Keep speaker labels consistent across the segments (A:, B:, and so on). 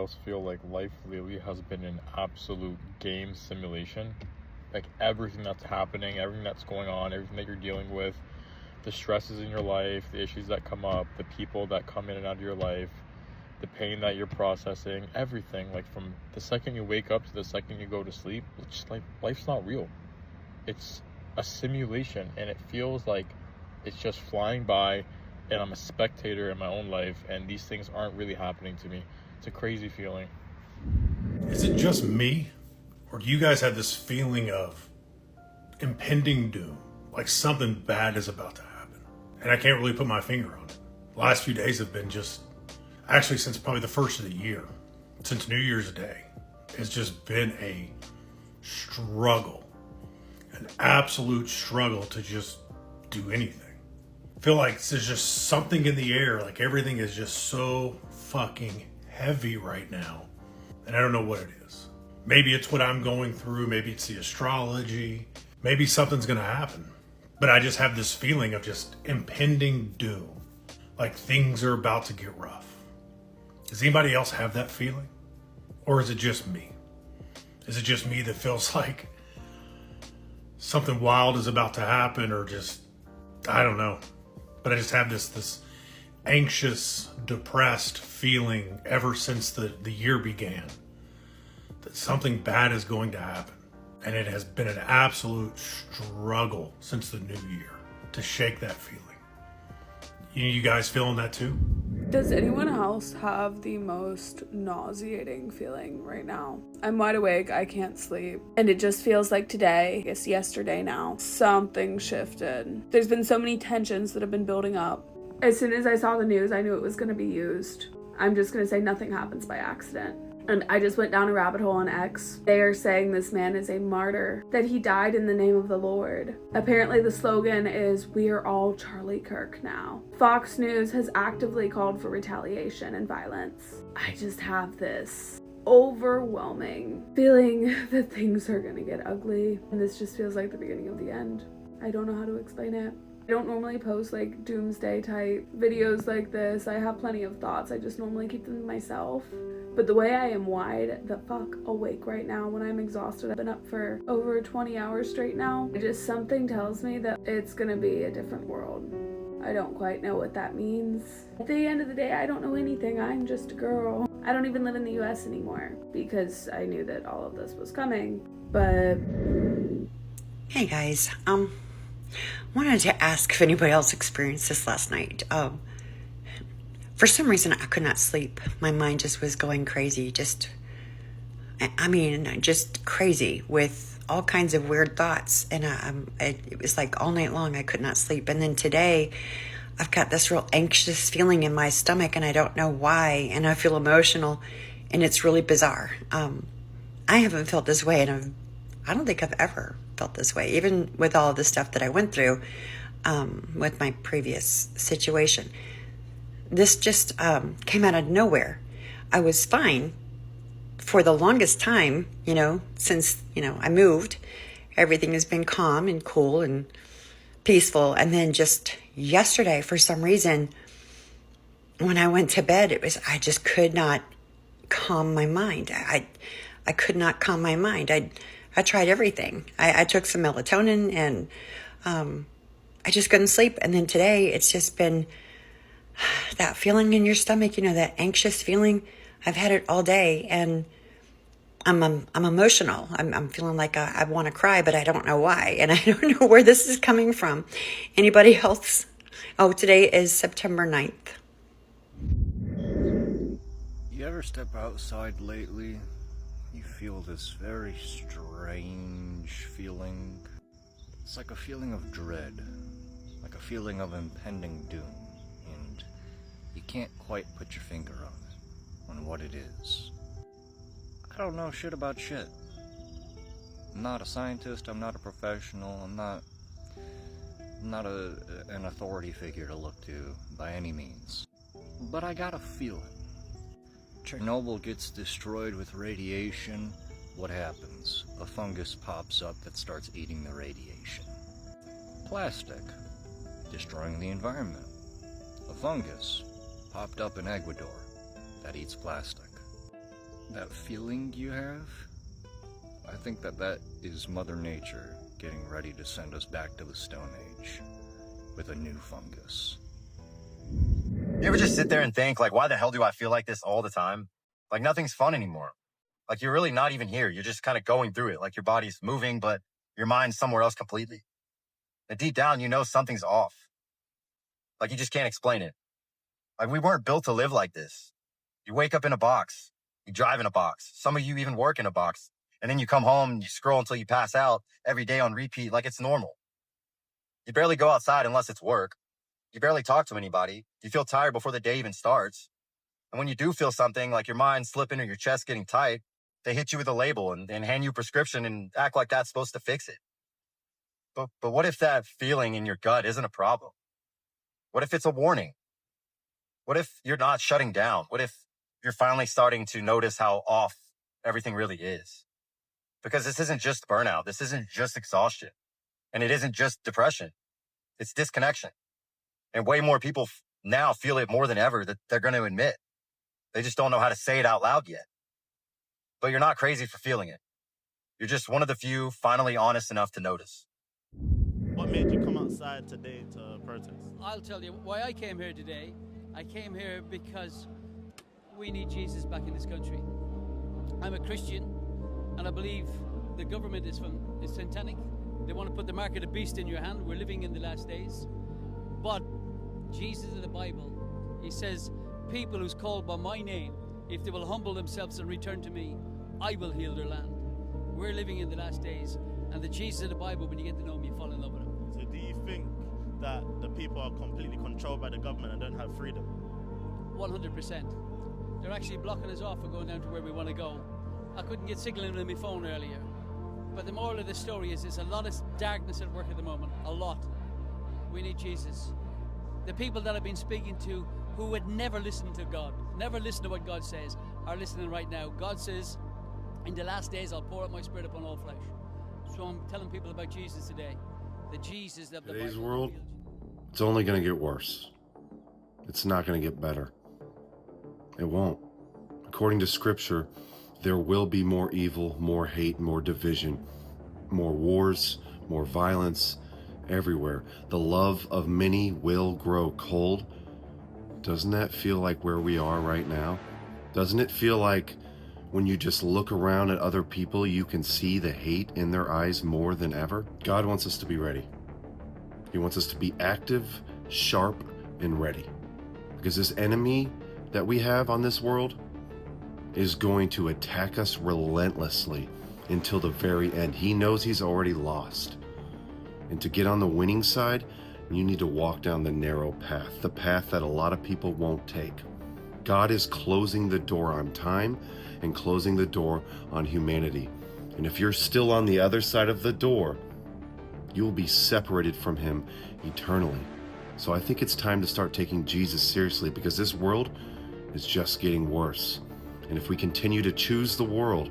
A: else feel like life lately has been an absolute game simulation. Like everything that's happening, everything that's going on, everything that you're dealing with, the stresses in your life, the issues that come up, the people that come in and out of your life, the pain that you're processing, everything, like from the second you wake up to the second you go to sleep, it's just like life's not real. It's a simulation, and it feels like it's just flying by, and I'm a spectator in my own life, and these things aren't really happening to me. It's a crazy feeling.
B: Is it just me, or do you guys have this feeling of impending doom, like something bad is about to happen? And I can't really put my finger on it. The last few days have been just, actually since probably the first of the year, since New Year's Day, it's just been a struggle, an absolute struggle to just do anything. I feel like there's just something in the air, like everything is just so fucking heavy right now, and I don't know what it is. Maybe it's what I'm going through, maybe it's the astrology, maybe something's gonna happen, but I just have this feeling of just impending doom, like things are about to get rough. Does anybody else have that feeling? Or is it just me? Is it just me that feels like something wild is about to happen, or just, I don't know. But I just have this anxious, depressed feeling ever since the year began that something bad is going to happen. And it has been an absolute struggle since the new year to shake that feeling. You guys feeling that too?
C: Does anyone else have the most nauseating feeling right now? I'm wide awake, I can't sleep, and it just feels like today, it's yesterday now, something shifted. There's been so many tensions that have been building up. As soon as I saw the news, I knew it was going to be used. I'm just going to say nothing happens by accident. And I just went down a rabbit hole on X. They are saying this man is a martyr, that he died in the name of the Lord. Apparently the slogan is, "We are all Charlie Kirk now." Fox News has actively called for retaliation and violence. I just have this overwhelming feeling that things are gonna get ugly. And this just feels like the beginning of the end. I don't know how to explain it. I don't normally post like doomsday type videos like this. I have plenty of thoughts. I just normally keep them to myself. But the way I am wide the fuck awake right now when I'm exhausted, I've been up for over 20 hours straight now. Just something tells me that it's gonna be a different world. I don't quite know what that means. At the end of the day, I don't know anything. I'm just a girl. I don't even live in the US anymore because I knew that all of this was coming. But
D: hey guys, wanted to ask if anybody else experienced this last night. For some reason, I could not sleep. My mind just was going crazy. Just crazy with all kinds of weird thoughts. And it was like all night long, I could not sleep. And then today, I've got this real anxious feeling in my stomach, and I don't know why. And I feel emotional, and it's really bizarre. I haven't felt this way, and I don't think I've ever felt this way, even with all the stuff that I went through with my previous situation. This just came out of nowhere. I was fine for the longest time, since, I moved. Everything has been calm and cool and peaceful. And then just yesterday, for some reason, when I went to bed, I just could not calm my mind. I could not calm my mind. I tried everything. I took some melatonin, and I just couldn't sleep. And then today, it's just been that feeling in your stomach, that anxious feeling. I've had it all day, and I'm emotional. I'm feeling like I want to cry, but I don't know why, and I don't know where this is coming from. Anybody else? Oh, today is September 9th.
E: You ever step outside lately? You feel this very strange feeling. It's like a feeling of dread, like a feeling of impending doom. You can't quite put your finger on what it is. I don't know shit about shit. I'm not a scientist, I'm not a professional, I'm not an authority figure to look to by any means. But I got a feeling. Chernobyl gets destroyed with radiation, what happens? A fungus pops up that starts eating the radiation. Plastic, destroying the environment. A fungus popped up in Ecuador that eats plastic. That feeling you have, I think that is Mother Nature getting ready to send us back to the Stone Age with a new fungus.
F: You ever just sit there and think, like, why the hell do I feel like this all the time? Like, nothing's fun anymore. Like, you're really not even here. You're just kind of going through it. Like, your body's moving, but your mind's somewhere else completely. And deep down, you know something's off. Like, you just can't explain it. Like, we weren't built to live like this. You wake up in a box. You drive in a box. Some of you even work in a box. And then you come home and you scroll until you pass out every day on repeat like it's normal. You barely go outside unless it's work. You barely talk to anybody. You feel tired before the day even starts. And when you do feel something, like your mind slipping or your chest getting tight, they hit you with a label and hand you a prescription and act like that's supposed to fix it. But what if that feeling in your gut isn't a problem? What if it's a warning? What if you're not shutting down? What if you're finally starting to notice how off everything really is? Because this isn't just burnout. This isn't just exhaustion. And it isn't just depression. It's disconnection. And way more people now feel it more than ever that they're going to admit. They just don't know how to say it out loud yet. But you're not crazy for feeling it. You're just one of the few finally honest enough to notice.
G: What made you come outside today to protest?
H: I'll tell you why I came here today. I came here because we need Jesus back in this country. I'm a Christian, and I believe the government is satanic. They want to put the mark of the beast in your hand. We're living in the last days. But Jesus in the Bible, he says, people who's called by my name, if they will humble themselves and return to me, I will heal their land. We're living in the last days, and the Jesus of the Bible, when you get to know him, you fall in love with him.
G: So do you think that the people are completely controlled by the government and don't have freedom?
H: 100%. They're actually blocking us off from going down to where we want to go. I couldn't get signaling on my phone earlier. But the moral of the story is there's a lot of darkness at work at the moment. A lot. We need Jesus. The people that I've been speaking to who would never listen to God, never listen to what God says, are listening right now. God says, in the last days, I'll pour out my spirit upon all flesh. So I'm telling people about Jesus today. The Jesus of the
I: Today's
H: Bible.
I: world, it's only going to get worse. It's not going to get better. It won't. According to Scripture, there will be more evil, more hate, more division, more wars, more violence everywhere. The love of many will grow cold. Doesn't that feel like where we are right now? Doesn't it feel like when you just look around at other people, you can see the hate in their eyes more than ever? God wants us to be ready. He wants us to be active, sharp, and ready. Because this enemy that we have on this world is going to attack us relentlessly until the very end. He knows he's already lost. And to get on the winning side, you need to walk down the narrow path, the path that a lot of people won't take. God is closing the door on time and closing the door on humanity. And if you're still on the other side of the door, you will be separated from him eternally. So I think it's time to start taking Jesus seriously, because this world is just getting worse. And if we continue to choose the world,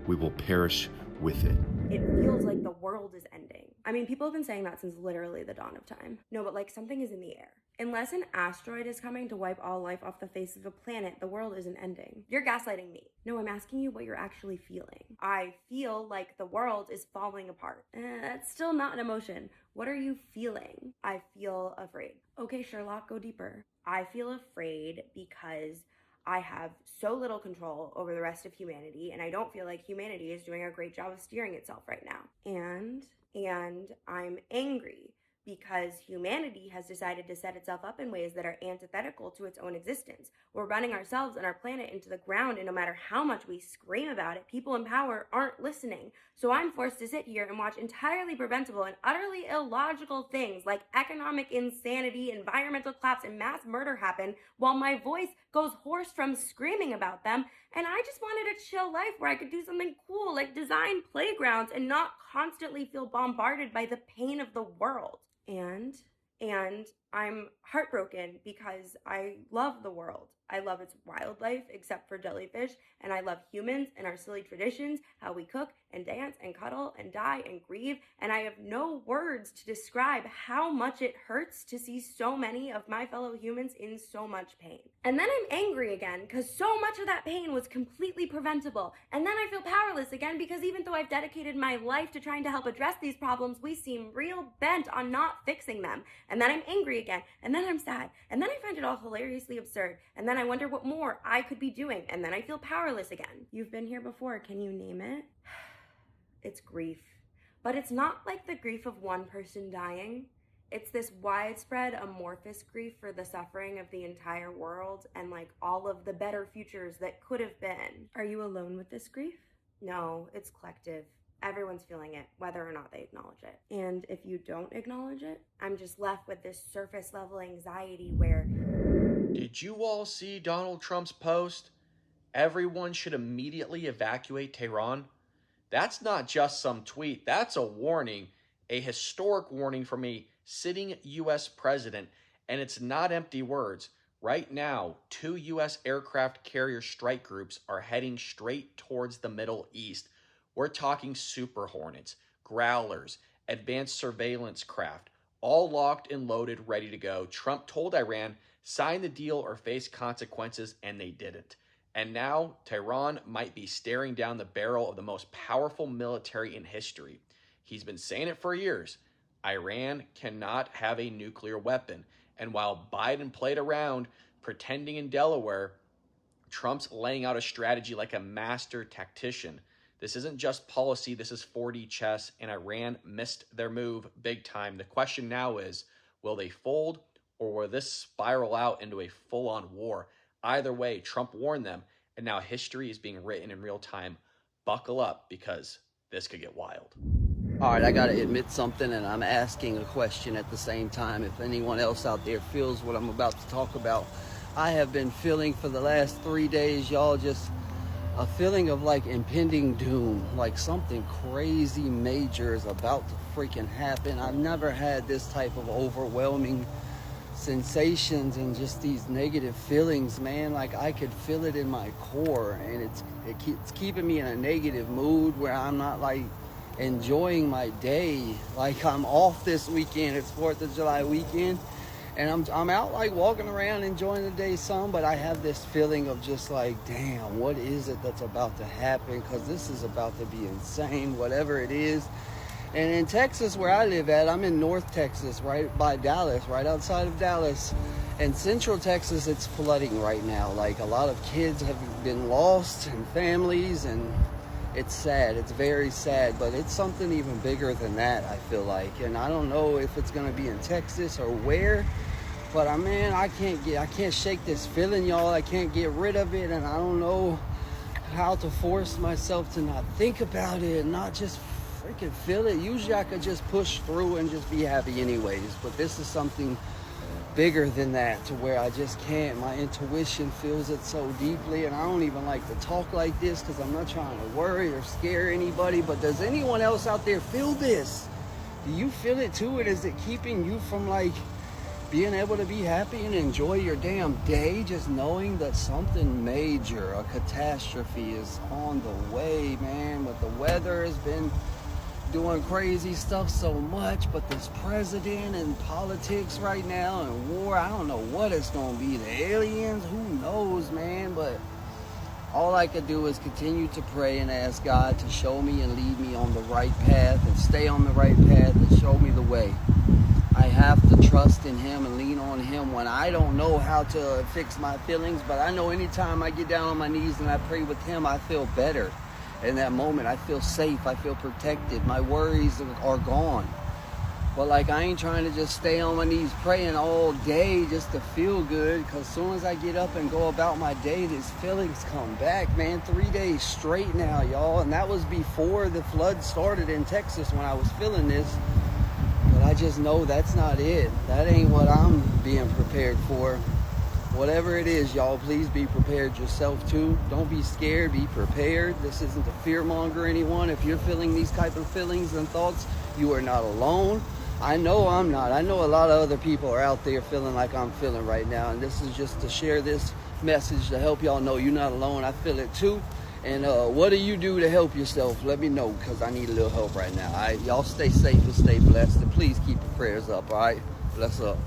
I: we will perish with it.
J: It feels like the world is ending. I mean, people have been saying that since literally the dawn of time. No, but like something is in the air. Unless an asteroid is coming to wipe all life off the face of the planet, the world isn't ending. You're gaslighting me. No, I'm asking you what you're actually feeling. I feel like the world is falling apart. That's still not an emotion. What are you feeling? I feel afraid. Okay, Sherlock, go deeper. I feel afraid because I have so little control over the rest of humanity, and I don't feel like humanity is doing a great job of steering itself right now. And I'm angry because humanity has decided to set itself up in ways that are antithetical to its own existence. We're running ourselves and our planet into the ground, and no matter how much we scream about it, people in power aren't listening. So I'm forced to sit here and watch entirely preventable and utterly illogical things like economic insanity, environmental collapse, and mass murder happen while my voice goes hoarse from screaming about them. And I just wanted a chill life where I could do something cool like design playgrounds and not constantly feel bombarded by the pain of the world. And I'm heartbroken because I love the world. I love its wildlife, except for jellyfish, and I love humans and our silly traditions, how we cook and dance and cuddle and die and grieve, and I have no words to describe how much it hurts to see so many of my fellow humans in so much pain. And then I'm angry again because so much of that pain was completely preventable, and then I feel powerless again because even though I've dedicated my life to trying to help address these problems, we seem real bent on not fixing them. And then I'm angry again, and then I'm sad, and then I find it all hilariously absurd, and then I wonder what more I could be doing, and then I feel powerless again. You've been here before, can you name it? It's grief. But it's not like the grief of one person dying. It's this widespread amorphous grief for the suffering of the entire world and like all of the better futures that could have been. Are you alone with this grief? No, it's collective. Everyone's feeling it, whether or not they acknowledge it. And if you don't acknowledge it, I'm just left with this surface level anxiety where...
K: Did you all see Donald Trump's post? Everyone should immediately evacuate Tehran. That's not just some tweet. That's a warning, a historic warning from a sitting U.S. president. And it's not empty words. Right now, 2 U.S. aircraft carrier strike groups are heading straight towards the Middle East. We're talking Super Hornets, Growlers, advanced surveillance craft, all locked and loaded, ready to go. Trump told Iran, sign the deal or face consequences, and they didn't. And now, Tehran might be staring down the barrel of the most powerful military in history. He's been saying it for years. Iran cannot have a nuclear weapon. And while Biden played around, pretending in Delaware, Trump's laying out a strategy like a master tactician. This isn't just policy, this is 4D chess, and Iran missed their move big time. The question now is, will they fold, or will this spiral out into a full-on war? Either way, Trump warned them, and now history is being written in real time. Buckle up, because this could get wild.
L: All right, I got to admit something, and I'm asking a question at the same time. If anyone else out there feels what I'm about to talk about, I have been feeling for the last 3 days, y'all, just a feeling of like impending doom, like something crazy major is about to freaking happen. I've never had this type of overwhelming sensations and just these negative feelings, man. Like I could feel it in my core, and it's keeping me in a negative mood where I'm not like enjoying my day. Like I'm off this weekend, it's 4th of July weekend, and I'm out like walking around enjoying the day some, but I have this feeling of just like, damn, what is it that's about to happen? Because this is about to be insane, whatever it is. And in Texas, where I live at, I'm in North Texas, right by Dallas, right outside of Dallas. And Central Texas, it's flooding right now. Like a lot of kids have been lost and families, and it's sad. It's very sad, but it's something even bigger than that, I feel like. And I don't know if it's gonna be in Texas or where, but man, I can't shake this feeling, y'all. I can't get rid of it, and I don't know how to force myself to not think about it and not just freaking feel it. Usually I could just push through and just be happy anyways, but this is something bigger than that, to where I just can't. My intuition feels it so deeply, and I don't even like to talk like this because I'm not trying to worry or scare anybody, but does anyone else out there feel this? Do you feel it too? And is it keeping you from like being able to be happy and enjoy your damn day, just knowing that something major, a catastrophe is on the way, man? But the weather has been doing crazy stuff so much, but this president and politics right now and war, I don't know what it's gonna be. The aliens, who knows, man? But all I could do is continue to pray and ask God to show me and lead me on the right path and stay on the right path and show me the way. I have to trust in him and lean on him when I don't know how to fix my feelings, but I know anytime I get down on my knees and I pray with him, I feel better. In that moment, I feel safe, I feel protected, my worries are gone. But like, I ain't trying to just stay on my knees praying all day just to feel good, because as soon as I get up and go about my day, these feelings come back, man. 3 days straight now, y'all, and that was before the flood started in Texas when I was feeling this. But I just know that's not it. That ain't what I'm being prepared for. Whatever it is, y'all, please be prepared yourself too. Don't be scared, be prepared. This isn't to fearmonger anyone. If you're feeling these type of feelings and thoughts, you are not alone. I know I'm not. I know a lot of other people are out there feeling like I'm feeling right now. And this is just to share this message to help y'all know you're not alone. I feel it too. And what do you do to help yourself? Let me know, because I need a little help right now. All right, y'all stay safe and stay blessed. And please keep your prayers up. All right, bless up.